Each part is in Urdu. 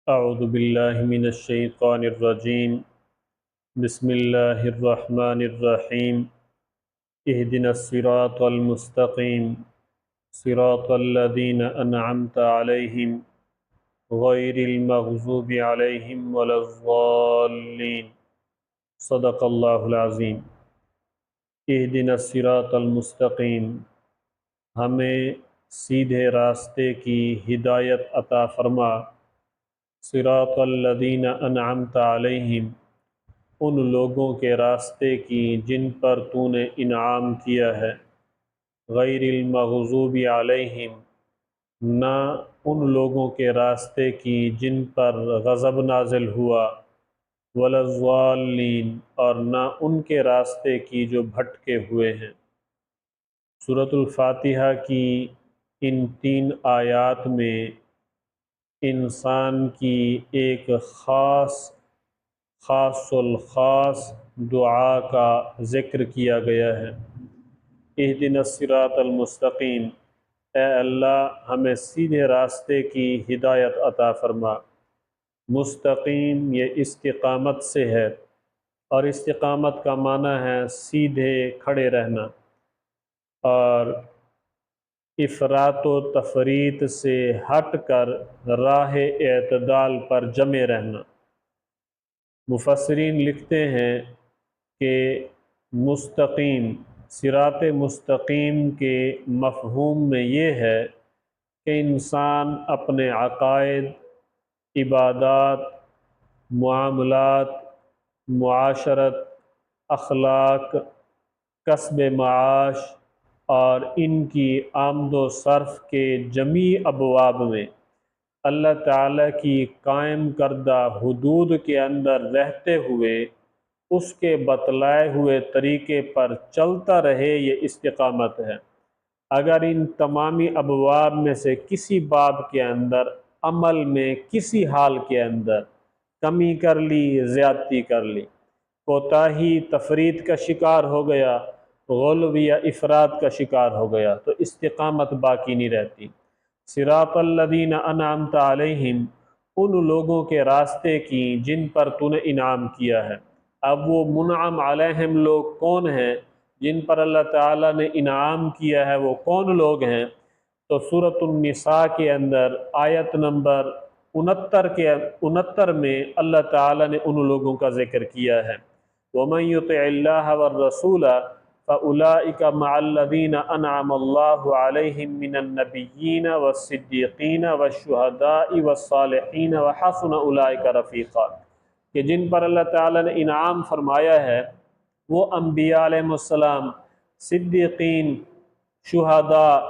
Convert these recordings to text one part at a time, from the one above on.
اعوذ باللہ من الشیطان الرجیم بسم اللہ الرحمن الرحیم اہدنا الصراط المستقیم صراط الذین انعمت علیہم غیر المغضوب علیہم ولا الضالین صدق اللہ العظیم۔ اہدنا الصراط المستقیم، ہمیں سیدھے راستے کی ہدایت عطا فرما۔ صراط الذین انعمت علیہم، ان لوگوں کے راستے کی جن پر تو نے انعام کیا ہے۔ غیر المغضوب علیہم، نہ ان لوگوں کے راستے کی جن پر غضب نازل ہوا۔ ولا الضالین، اور نہ ان کے راستے کی جو بھٹکے ہوئے ہیں۔ سورۃ الفاتحہ کی ان 3 آیات میں انسان کی ایک خاص الخاص دعا کا ذکر کیا گیا ہے۔ اہدنا الصراط المستقیم، اے اللہ ہمیں سیدھے راستے کی ہدایت عطا فرما۔ مستقیم یہ استقامت سے ہے، اور استقامت کا معنی ہے سیدھے کھڑے رہنا، اور افراط و تفریط سے ہٹ کر راہ اعتدال پر جمے رہنا۔ مفسرین لکھتے ہیں کہ مستقیم، صراط مستقیم کے مفہوم میں یہ ہے کہ انسان اپنے عقائد، عبادات، معاملات، معاشرت، اخلاق، کسب معاش اور ان کی آمد و صرف کے جمیع ابواب میں اللہ تعالیٰ کی قائم کردہ حدود کے اندر رہتے ہوئے اس کے بتلائے ہوئے طریقے پر چلتا رہے، یہ استقامت ہے۔ اگر ان تمامی ابواب میں سے کسی باب کے اندر، عمل میں کسی حال کے اندر کمی کر لی، زیادتی کر لی، کوتاہی تفریط کا شکار ہو گیا، غلو یا افراط کا شکار ہو گیا، تو استقامت باقی نہیں رہتی۔ صراط الذین انعمت علیہم، ان لوگوں کے راستے کی جن پر تو نے انعام کیا ہے۔ اب وہ منعم علیہم لوگ کون ہیں؟ جن پر اللہ تعالیٰ نے انعام کیا ہے وہ کون لوگ ہیں؟ تو سورۃ النساء کے اندر آیت نمبر 69 میں اللہ تعالیٰ نے ان لوگوں کا ذکر کیا ہے۔ وَمَن يُطِعِ اللَّهَ وَالرَّسُولَ فَأُولَٰئِكَ مَعَ الَّذِينَ أَنْعَمَ اللَّهُ عَلَيْهِم مِّنَ النَّبِيِّينَ وَالصِّدِّيقِينَ وَالشُّهَدَاءِ وَالصَّالِحِينَ وَحَسُنَ أُولَٰئِكَ رَفِيقًا، کہ جن پر اللہ تعالیٰ نے انعام فرمایا ہے وہ انبیاء علیہ السلام، صدیقین، شہداء،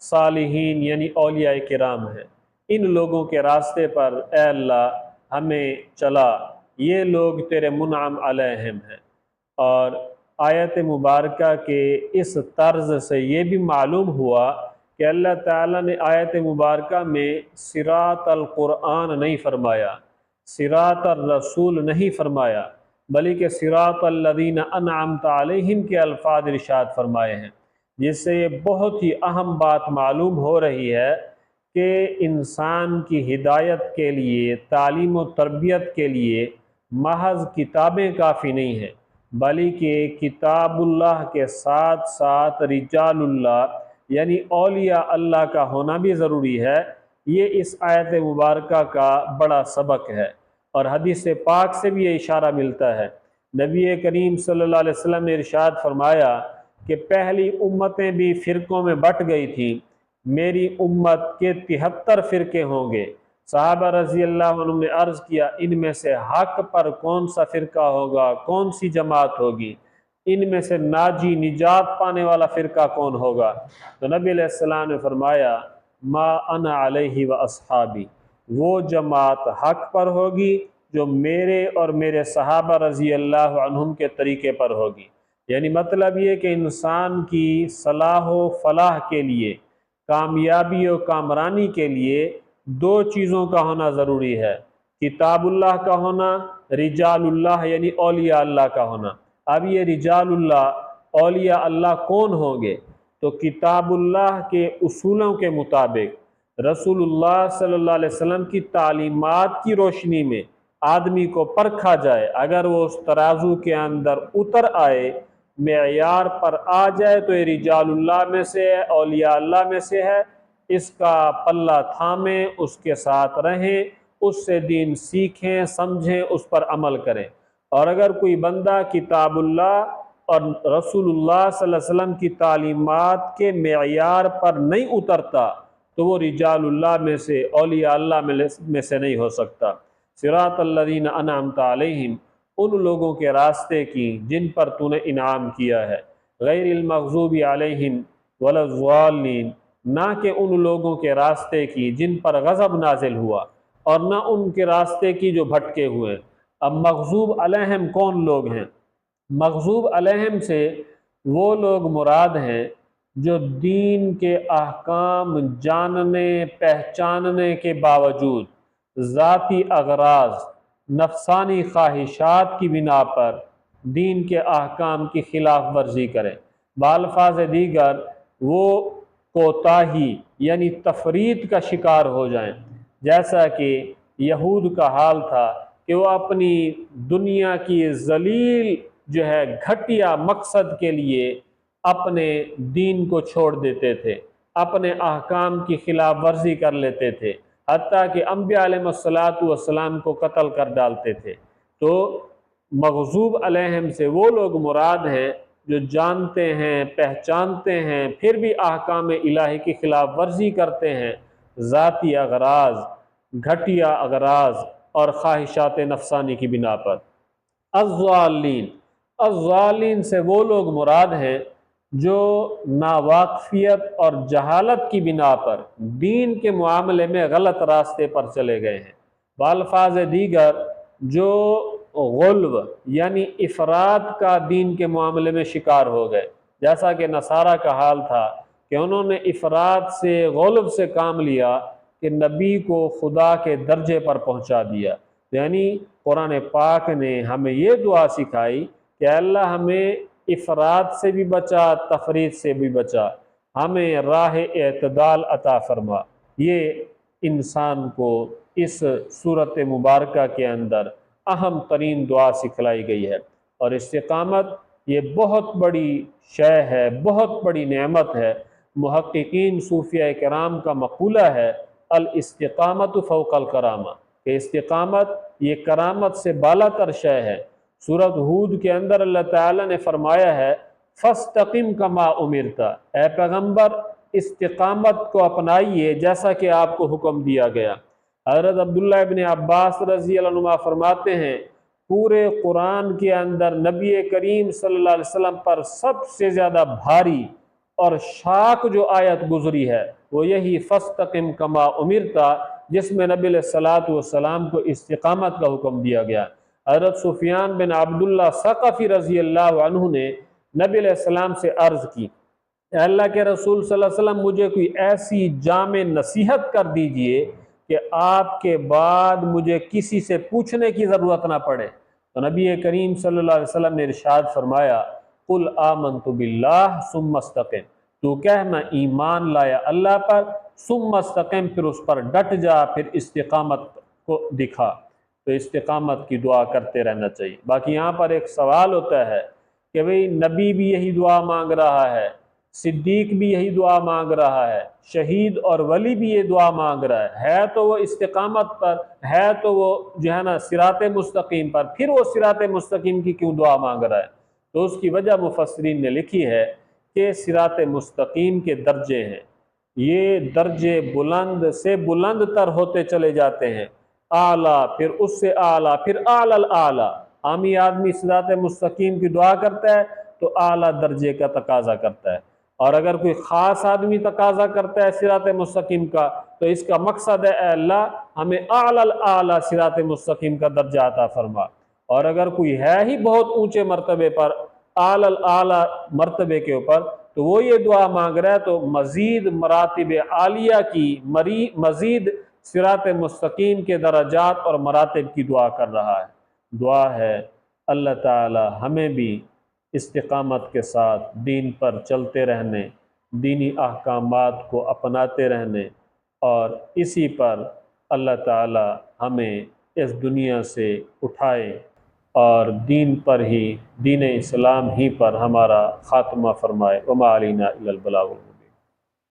صالحین یعنی اولیاء کرام ہیں۔ ان لوگوں کے راستے پر اے اللہ ہمیں چلا، یہ لوگ تیرے منعم علیہم ہیں۔ اور آیت مبارکہ کے اس طرز سے یہ بھی معلوم ہوا کہ اللہ تعالیٰ نے آیت مبارکہ میں صراط القرآن نہیں فرمایا، صراط الرسول نہیں فرمایا، بلکہ صراط الذین انعمت علیہم کے الفاظ ارشاد فرمائے ہیں، جس سے یہ بہت ہی اہم بات معلوم ہو رہی ہے کہ انسان کی ہدایت کے لیے، تعلیم و تربیت کے لیے محض کتابیں کافی نہیں ہیں، بلکہ کتاب اللہ کے ساتھ ساتھ رجال اللہ یعنی اولیاء اللہ کا ہونا بھی ضروری ہے۔ یہ اس آیت مبارکہ کا بڑا سبق ہے، اور حدیث پاک سے بھی یہ اشارہ ملتا ہے۔ نبی کریم صلی اللہ علیہ وسلم نے ارشاد فرمایا کہ پہلی امتیں بھی فرقوں میں بٹ گئی تھیں، میری امت کے 73 فرقے ہوں گے۔ صحابہ رضی اللہ عنہ نے عرض کیا ان میں سے حق پر کون سا فرقہ ہوگا، کون سی جماعت ہوگی، ان میں سے ناجی نجات پانے والا فرقہ کون ہوگا؟ تو نبی علیہ السلام نے فرمایا ما انا علیہ و اصحابی، وہ جماعت حق پر ہوگی جو میرے اور میرے صحابہ رضی اللہ عنہم کے طریقے پر ہوگی۔ یعنی مطلب یہ کہ انسان کی صلاح و فلاح کے لیے، کامیابی و کامرانی کے لیے 2 چیزوں کا ہونا ضروری ہے، کتاب اللہ کا ہونا، رجال اللہ یعنی اولیاء اللہ کا ہونا۔ اب یہ رجال اللہ، اولیاء اللہ کون ہوں گے؟ تو کتاب اللہ کے اصولوں کے مطابق رسول اللہ صلی اللہ علیہ وسلم کی تعلیمات کی روشنی میں آدمی کو پرکھا جائے، اگر وہ اس ترازو کے اندر اتر آئے، معیار پر آ جائے تو یہ رجال اللہ میں سے ہے، اولیاء اللہ میں سے ہے، اس کا پلہ تھامیں، اس کے ساتھ رہیں، اس سے دین سیکھیں، سمجھیں، اس پر عمل کریں۔ اور اگر کوئی بندہ کتاب اللہ اور رسول اللہ صلی اللہ علیہ وسلم کی تعلیمات کے معیار پر نہیں اترتا تو وہ رجال اللہ میں سے، اولیاء اللہ میں سے نہیں ہو سکتا۔ صراط الذین انعمت علیہم، ان لوگوں کے راستے کی جن پر تو نے انعام کیا ہے، غیر المغضوب علیہم ولا الضالین، نہ کہ ان لوگوں کے راستے کی جن پر غضب نازل ہوا اور نہ ان کے راستے کی جو بھٹکے ہوئے۔ اب مغضوب علیہم کون لوگ ہیں؟ مغضوب علیہم سے وہ لوگ مراد ہیں جو دین کے احکام جاننے پہچاننے کے باوجود ذاتی اغراض، نفسانی خواہشات کی بنا پر دین کے احکام کی خلاف ورزی کریں۔ بالفاظ دیگر وہ کوتاہی یعنی تفرید کا شکار ہو جائیں، جیسا کہ یہود کا حال تھا کہ وہ اپنی دنیا کی ذلیل جو ہے گھٹیا مقصد کے لیے اپنے دین کو چھوڑ دیتے تھے، اپنے احکام کی خلاف ورزی کر لیتے تھے، حتیٰ کہ انبیاء علیہ السلام کو قتل کر ڈالتے تھے۔ تو مغضوب علیہم سے وہ لوگ مراد ہیں جو جانتے ہیں، پہچانتے ہیں، پھر بھی احکام الہی کی خلاف ورزی کرتے ہیں، ذاتی اغراض، گھٹیا اغراض اور خواہشات نفسانی کی بنا پر۔ الضالین، الضالین سے وہ لوگ مراد ہیں جو ناواقفیت اور جہالت کی بنا پر دین کے معاملے میں غلط راستے پر چلے گئے ہیں۔ بالفاظ دیگر جو غلو یعنی افراط کا دین کے معاملے میں شکار ہو گئے، جیسا کہ نصارہ کا حال تھا کہ انہوں نے افراط سے، غلو سے کام لیا کہ نبی کو خدا کے درجے پر پہنچا دیا۔ یعنی قرآن پاک نے ہمیں یہ دعا سکھائی کہ اللہ ہمیں افراط سے بھی بچا، تفرید سے بھی بچا، ہمیں راہ اعتدال عطا فرما۔ یہ انسان کو اس صورت مبارکہ کے اندر اہم ترین دعا سکھلائی گئی ہے، اور استقامت یہ بہت بڑی شے ہے، بہت بڑی نعمت ہے۔ محققین صوفیہ کرام کا مقولہ ہے الاستقامت فوق الکرامہ، کہ استقامت یہ کرامت سے بالا تر شے ہے۔ سورۃ ہود کے اندر اللہ تعالیٰ نے فرمایا ہے فاستقم کما امرت، اے پیغمبر استقامت کو اپنائیے جیسا کہ آپ کو حکم دیا گیا۔ حضرت عبداللہ ابن عباس رضی اللہ عنہ فرماتے ہیں پورے قرآن کے اندر نبی کریم صلی اللہ علیہ وسلم پر سب سے زیادہ بھاری اور شاک جو آیت گزری ہے وہ یہی فاستقم کما امرت، جس میں نبی علیہ السلام کو استقامت کا حکم دیا گیا۔ حضرت سفیان بن عبداللہ ثقفی رضی اللہ عنہ نے نبی علیہ السلام سے عرض کی، اے اللہ کے رسول صلی اللہ علیہ وسلم مجھے کوئی ایسی جامع نصیحت کر دیجئے کہ آپ کے بعد مجھے کسی سے پوچھنے کی ضرورت نہ پڑے۔ تو نبی کریم صلی اللہ علیہ وسلم نے ارشاد فرمایا قل آمنت باللہ ثم استقم، تو کہہ میں ایمان لایا اللہ پر، ثم استقم پھر اس پر ڈٹ جا، پھر استقامت کو دکھا۔ تو استقامت کی دعا کرتے رہنا چاہیے۔ باقی یہاں پر ایک سوال ہوتا ہے کہ بھئی نبی بھی یہی دعا مانگ رہا ہے، صدیق بھی یہی دعا مانگ رہا ہے، شہید اور ولی بھی یہ دعا مانگ رہا ہے تو وہ استقامت پر ہے، تو وہ جو ہے نا صراط مستقیم پر، پھر وہ صراط مستقیم کی کیوں دعا مانگ رہا ہے؟ تو اس کی وجہ مفسرین نے لکھی ہے کہ صراط مستقیم کے درجے ہیں، یہ درجے بلند سے بلند تر ہوتے چلے جاتے ہیں، اعلیٰ پھر اس سے اعلیٰ پھر اعلیٰ الاعلیٰ۔ عامی آدمی صراط مستقیم کی دعا کرتا ہے تو اعلیٰ درجے کا تقاضا کرتا ہے، اور اگر کوئی خاص آدمی تقاضا کرتا ہے صراط مستقیم کا تو اس کا مقصد ہے اے اللہ ہمیں اعلیٰ الاعلیٰ صراط مستقیم کا درجہ عطا فرما۔ اور اگر کوئی ہے ہی بہت اونچے مرتبے پر، اعلیٰ الاعلیٰ مرتبے کے اوپر، تو وہ یہ دعا مانگ رہا ہے تو مزید مراتب عالیہ کی، مزید صراط مستقیم کے درجات اور مراتب کی دعا کر رہا ہے۔ دعا ہے اللہ تعالی ہمیں بھی استقامت کے ساتھ دین پر چلتے رہنے، دینی احکامات کو اپناتے رہنے، اور اسی پر اللہ تعالی ہمیں اس دنیا سے اٹھائے اور دین پر ہی، دین اسلام ہی پر ہمارا خاتمہ فرمائے۔ وما علینا الا البلاغ۔